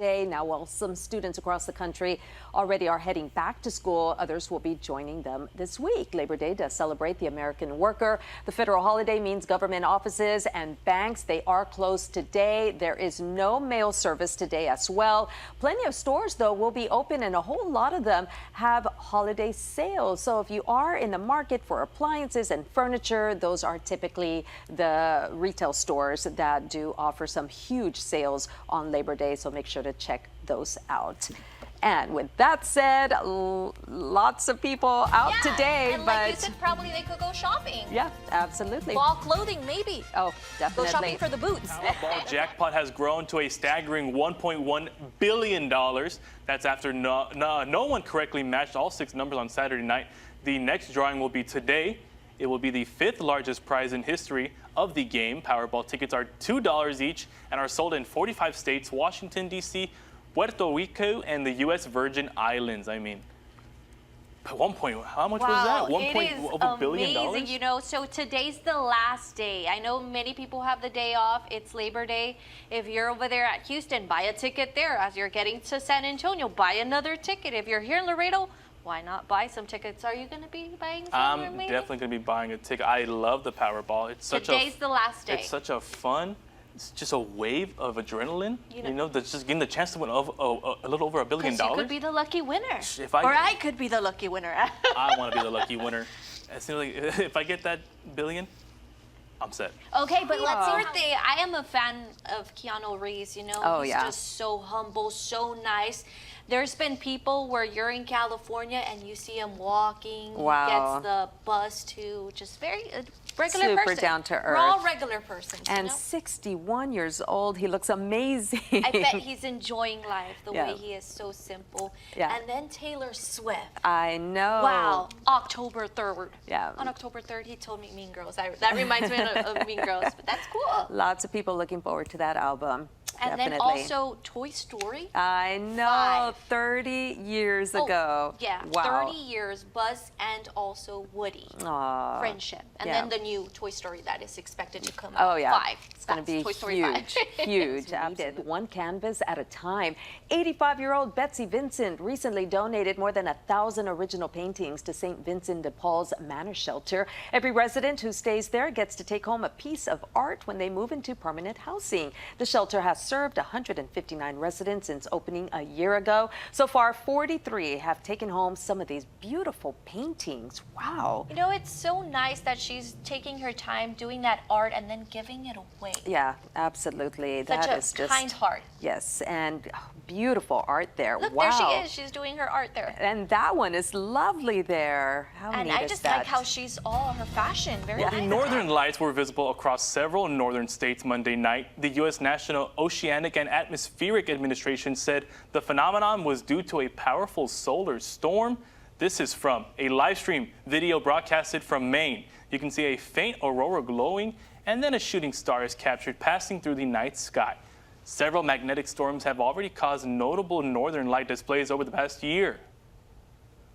Day. Now, while some students across the country already are heading back to school, others will be joining them this week. Labor Day does celebrate the American worker. The federal holiday means government offices and banks, they are closed today. There is no mail service today as well. Plenty of stores, though, will be open, and a whole lot of them have holiday sales. So if you are in the market for appliances and furniture, those are typically the retail stores that do offer some huge sales on Labor Day. So make sure to check those out. And with that said, lots of people out today. And like you said, probably they could go shopping. Yeah, absolutely. Fall clothing, maybe. Oh, definitely. Go shopping for the boots. Powerball Jackpot has grown to a staggering $1.1 billion. That's after no one correctly matched all 6 numbers on Saturday night. The next drawing will be today. It will be the 5th largest prize in history of the game. Powerball tickets are $2 each and are sold in 45 states, Washington, D.C., Puerto Rico, and the U.S. Virgin Islands. I mean, how much was that? $1 billion? Amazing. You know, so today's the last day. I know many people have the day off. It's Labor Day. If you're over there at Houston, buy a ticket there. As you're getting to San Antonio, buy another ticket. If you're here in Laredo, why not buy some tickets? Are you going to be buying some? I'm definitely going to be buying a ticket. I love the Powerball. Today's the last day. It's such a fun, it's just a wave of adrenaline. You know, that's just getting the chance to win a little over $1 billion. You could be the lucky winner. Or I could be the lucky winner. I want to be the lucky winner. As soon as, if I get that billion, I'm set. Okay, but let's see. I am a fan of Keanu Reeves, you know. He's just so humble, so nice. There's been people where you're in California and you see him walking. Wow. He gets the bus to just very regular Super person. down to earth. We're all regular persons, and you know? 61 years old. He looks amazing. I bet he's enjoying life the way he is, so simple. Yeah. And then Taylor Swift. I know. Wow. October 3rd. Yeah. On October 3rd, he told me Mean Girls. That reminds me of Mean Girls, but that's cool. Lots of people looking forward to that album. And Definitely. then also Toy Story. I know, 30 years ago. Yeah, wow. 30 years, Buzz and also Woody. Aww. Friendship. And then the new Toy Story that is expected to come out. out. 5. It's going to be Toy Story huge, 5. huge. One canvas at a time. 85-year-old Betsy Vincent recently donated more than 1,000 original paintings to St. Vincent de Paul's Manor Shelter. Every resident who stays there gets to take home a piece of art when they move into permanent housing. The shelter has served 159 residents since opening a year ago. So far, 43 have taken home some of these beautiful paintings. Wow. You know, it's so nice that she's taking her time doing that art and then giving it away. Yeah, absolutely. Such that a is just kind heart. Yes, and beautiful art there. Look, wow. there she is. She's doing her art there. And that one is lovely there. How and neat I is just that? like how she's all her fashion. Very The nice. northern lights were visible across several northern states Monday night. The U.S. National Oceanic and Atmospheric Administration said the phenomenon was due to a powerful solar storm. This is from a live stream video broadcasted from Maine. You can see a faint aurora glowing, and then a shooting star is captured passing through the night sky. Several magnetic storms have already caused notable northern light displays over the past year.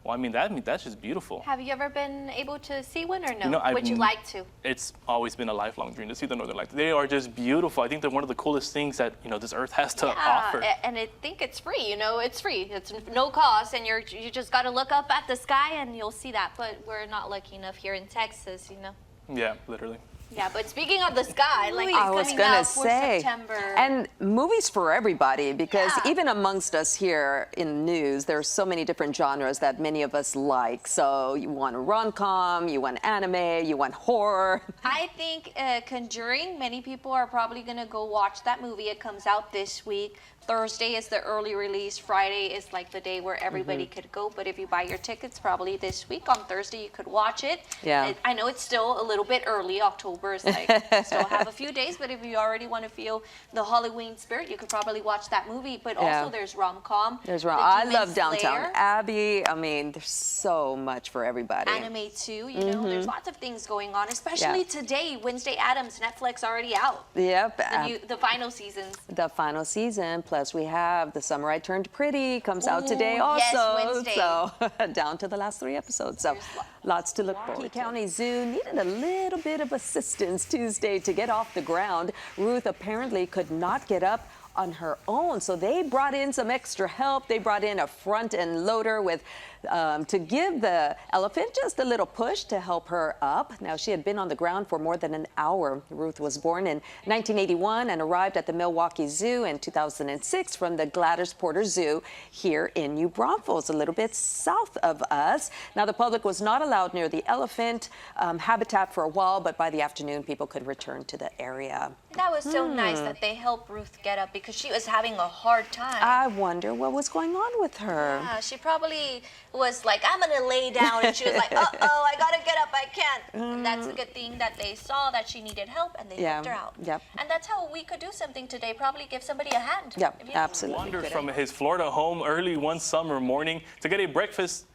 Well, I mean, that's just beautiful. Have you ever been able to see one or no? You know, Would you like to? It's always been a lifelong dream to see the northern lights. They are just beautiful. I think they're one of the coolest things that, you know, this earth has to offer. And I think it's free, you know, it's free. It's no cost, and you just got to look up at the sky and you'll see that. But we're not lucky enough here in Texas, you know. Yeah, literally. Yeah, but speaking of the sky, like I was coming out for say, September. and movies for everybody, because even amongst us here in news, there's so many different genres that many of us like. So you want a rom-com, you want anime, you want horror. I think Conjuring, many people are probably going to go watch that movie. It comes out this week. Thursday is the early release. Friday is like the day where everybody could go. But if you buy your tickets probably this week, on Thursday you could watch it. Yeah. I know it's still a little bit early. October is like, still have a few days. But if you already want to feel the Halloween spirit, you could probably watch that movie. But also there's rom-com. I love Downtown Abbey. I mean, there's so much for everybody. Anime too, you know, there's lots of things going on, especially today, Wednesday Addams, Netflix already out. Yep. The final seasons. The final season, plus we have The Summer I Turned Pretty comes out today also. Yes, Wednesday. So down to the last 3 episodes. So lots to look forward to. County Zoo needed a little bit of assistance Tuesday to get off the ground. Ruth apparently could not get up on her own. So they brought in some extra help. They brought in a front end loader with to give the elephant just a little push to help her up. Now, she had been on the ground for more than an hour. Ruth was born in 1981 and arrived at the Milwaukee Zoo in 2006 from the Gladys Porter Zoo here in New Braunfels, a little bit south of us. Now, the public was not allowed near the elephant habitat for a while, but by the afternoon, people could return to the area. That was so nice that they helped Ruth get up because she was having a hard time. I wonder what was going on with her. Yeah, she probably was like, I'm gonna lay down, and she was like, uh-oh, I gotta get up, I can't. And that's a good thing that they saw that she needed help and they helped her out. Yep. And that's how we could do something today, probably give somebody a hand. Yep, absolutely. Wandered from his Florida home early one summer morning to get a breakfast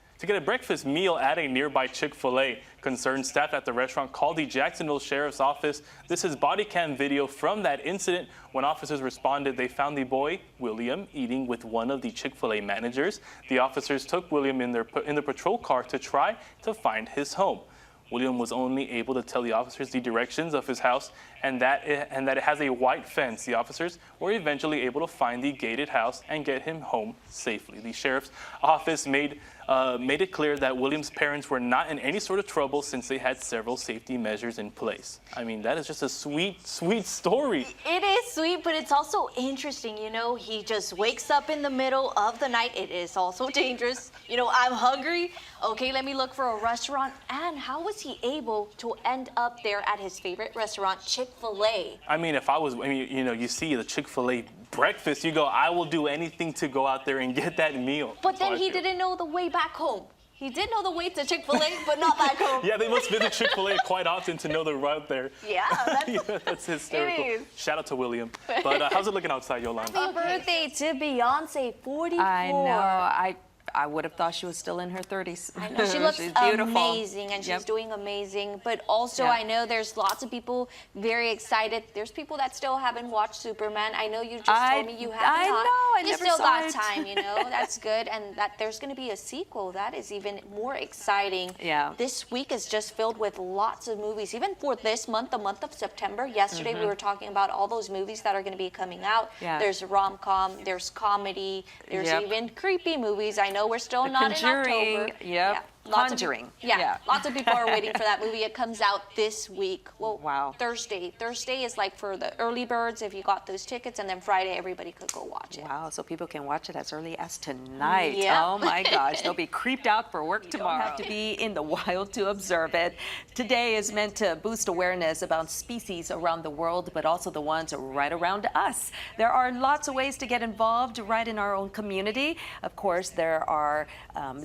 meal at a nearby Chick-fil-A. Concerned staff at the restaurant called the Jacksonville Sheriff's Office. This is Bodycam video from that incident. When officers responded, they found the boy, William, eating with one of the Chick-fil-A managers. The officers took William in the patrol car to try to find his home. William was only able to tell the officers the directions of his house and that it has a white fence. The officers were eventually able to find the gated house and get him home safely. The sheriff's office made it clear that William's parents were not in any sort of trouble since they had several safety measures in place. I mean, that is just a sweet, sweet story. It is sweet, but it's also interesting. You know, he just wakes up in the middle of the night. It is also dangerous. You know, I'm hungry. Okay, let me look for a restaurant. And how was he able to end up there at his favorite restaurant, Chick-fil-A? I mean, you know, you see the Chick-fil-A breakfast, you go, I will do anything to go out there and get that meal. But then he didn't know the way back home. He did know the way to Chick-fil-A, but not back home. Yeah, they must visit Chick-fil-A quite often to know the route there. Yeah, that's hysterical. It is. Shout out to William. But how's it looking outside, Yolanda? Happy birthday to Beyonce, 44. I know. I would have thought she was still in her 30s. I know. She looks She's beautiful. amazing, and she's doing amazing. But also, I know there's lots of people very excited. There's people that still haven't watched Superman. I know you just told me you haven't. I know. I you never still saw got it. time, you know. That's good. And that there's going to be a sequel. That is even more exciting. Yeah. This week is just filled with lots of movies. Even for this month, the month of September. Yesterday, we were talking about all those movies that are going to be coming out. Yeah. There's rom-com. There's comedy. There's even creepy movies. I know we're still not in October. Yep. Yeah. Conjuring. Lots of people are waiting for that movie. It comes out this week. Well, wow. Thursday. Thursday is like for the early birds if you got those tickets, and then Friday everybody could go watch it. Wow, so people can watch it as early as tonight. Yep. Oh my gosh, they'll be creeped out for work tomorrow. Don't have to be in the wild to observe it. Today is meant to boost awareness about species around the world, but also the ones right around us. There are lots of ways to get involved right in our own community. Of course, there are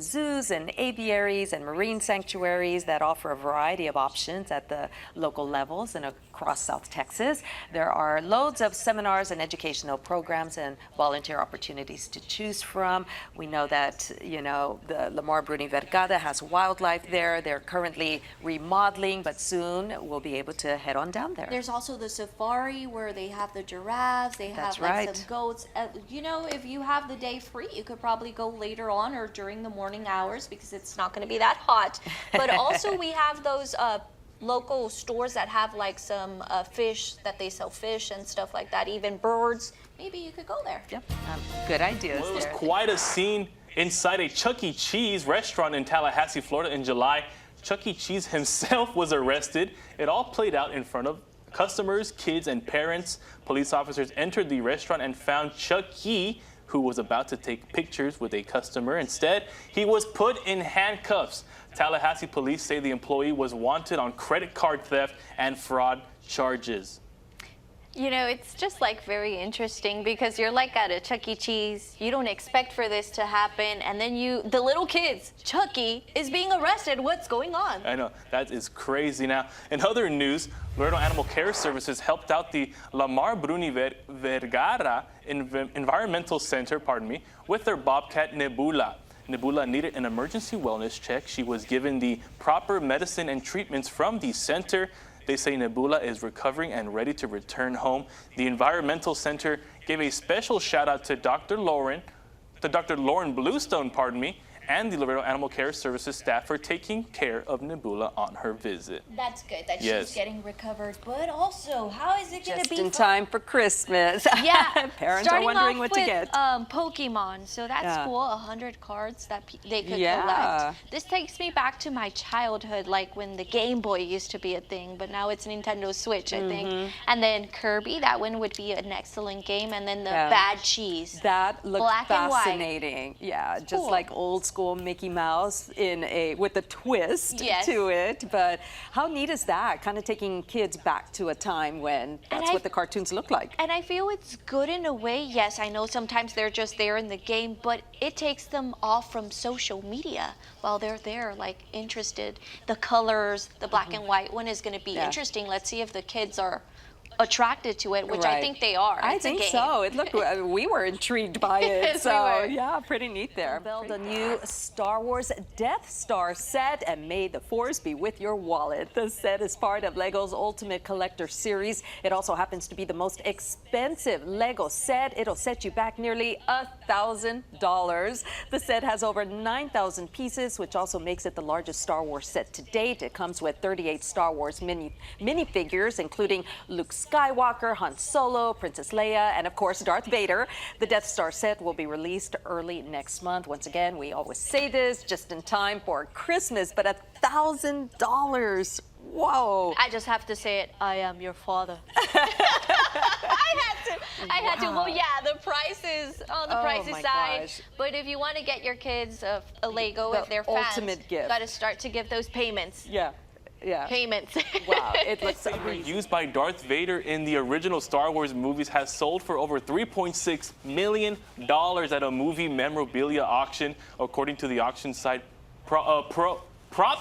zoos and aviaries and marine sanctuaries that offer a variety of options at the local levels and across South Texas. There are loads of seminars and educational programs and volunteer opportunities to choose from. We know that, you know, the Lamar Bruni Vergada has wildlife there. They're currently remodeling, but soon we'll be able to head on down there. There's also the safari where they have the giraffes, they have like some goats. You know, if you have the day free, you could probably go later on or during the morning hours because it's not going to be that hot. But also we have those local stores that have like some fish, that they sell fish and stuff like that, even birds. Maybe you could go there. Yep, good ideas. Well, it was quite a scene inside a Chuck E. Cheese restaurant in Tallahassee, Florida in July. Chuck E. Cheese himself was arrested. It all played out in front of customers, kids, and parents. Police officers entered the restaurant and found Chuck E., who was about to take pictures with a customer. Instead, he was put in handcuffs. Tallahassee police say the employee was wanted on credit card theft and fraud charges. You know, it's just like very interesting because you're like at a Chuck E. Cheese. You don't expect for this to happen. And then the little kids, Chucky, is being arrested. What's going on? I know, that is crazy. Now, in other news, Laredo Animal Care Services helped out the Lamar Bruni Vergara Environmental Center, with their bobcat Nebula. Nebula needed an emergency wellness check. She was given the proper medicine and treatments from the center. They say Nebula is recovering and ready to return home. The Environmental Center gave a special shout out to Dr. Lauren Bluestone, and the Laredo Animal Care Services staff for taking care of Nebula on her visit. That's good that Yes. she's getting recovered, but also, how is it going to Just be in time for Christmas. Yeah, Parents are starting wondering off what with, to get. Pokemon. So that's Yeah. cool. 100 cards that they could Yeah. collect. This takes me back to my childhood, like when the Game Boy used to be a thing, but now it's Nintendo Switch, I think. And then Kirby, that one would be an excellent game. And then the Yeah. Bad Cheese. That looked Black and white. fascinating. Yeah, just Cool. like old school Mickey Mouse with a twist Yes. to it. But how neat is that? Kind of taking kids back to a time when that's I- what the cartoons look like. And I feel it's good in a way. Yes, I know sometimes they're just there in the game, but it takes them off from social media while they're there, like interested. The colors, the black and white one is going to be Yeah. interesting. Let's see if the kids are attracted to it, which I Right. think they are. I It's a think game. so. It looked. We were intrigued by it. Yes, we so were. yeah, pretty neat there. Build a new Star Wars Death Star set, and may the Force be with your wallet. The set is part of Lego's Ultimate Collector series. It also happens to be the most expensive Lego set. It'll set you back nearly $1,000. The set has over 9,000 pieces, which also makes it the largest Star Wars set to date. It comes with 38 Star Wars minifigures, including Luke Skywalker, Han Solo, Princess Leia, and of course Darth Vader. The Death Star set will be released early next month. Once again, we always say this just in time for Christmas, but $1,000. Whoa. I just have to say it. I am your father. I had to. Wow. Well, yeah, the price is on the Oh, pricey my side. gosh. But if you want to get your kids a Lego, The if they're fans, ultimate gift. got to start to give those payments. Yeah. Yeah. Payments. Wow. It looks Lightsaber amazing. used by Darth Vader in the original Star Wars movies has sold for over $3.6 million at a movie memorabilia auction, according to the auction site Prop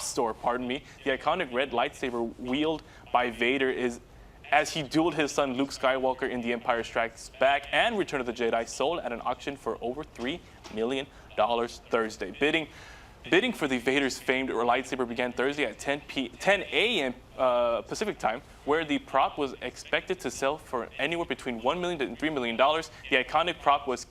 Store. The iconic red lightsaber wielded by Vader is as he dueled his son Luke Skywalker in The Empire Strikes Back and Return of the Jedi, sold at an auction for over $3 million Thursday. Bidding for the Vader's famed lightsaber began Thursday at 10 a.m. Pacific time, where the prop was expected to sell for anywhere between $1 million and $3 million. The iconic prop was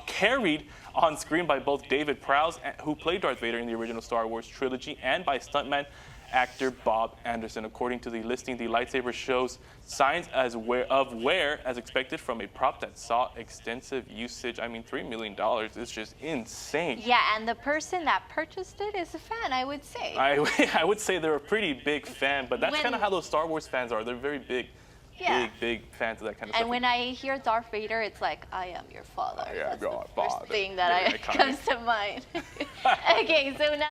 carried on screen by both David Prowse, who played Darth Vader in the original Star Wars trilogy, and by stuntman actor Bob Anderson. According to the listing, the lightsaber shows signs of wear as expected from a prop that saw extensive usage. I mean, $3 million is just insane. Yeah, and the person that purchased it is a fan, I would say. I would say they're a pretty big fan, but that's When- kind of how those Star Wars fans are. They're very big, Yeah. big fans of that kind of And stuff. when I hear Darth Vader, it's like, I am your father. I am That's your the first father. thing that Very iconic. comes to mind. Okay, so now.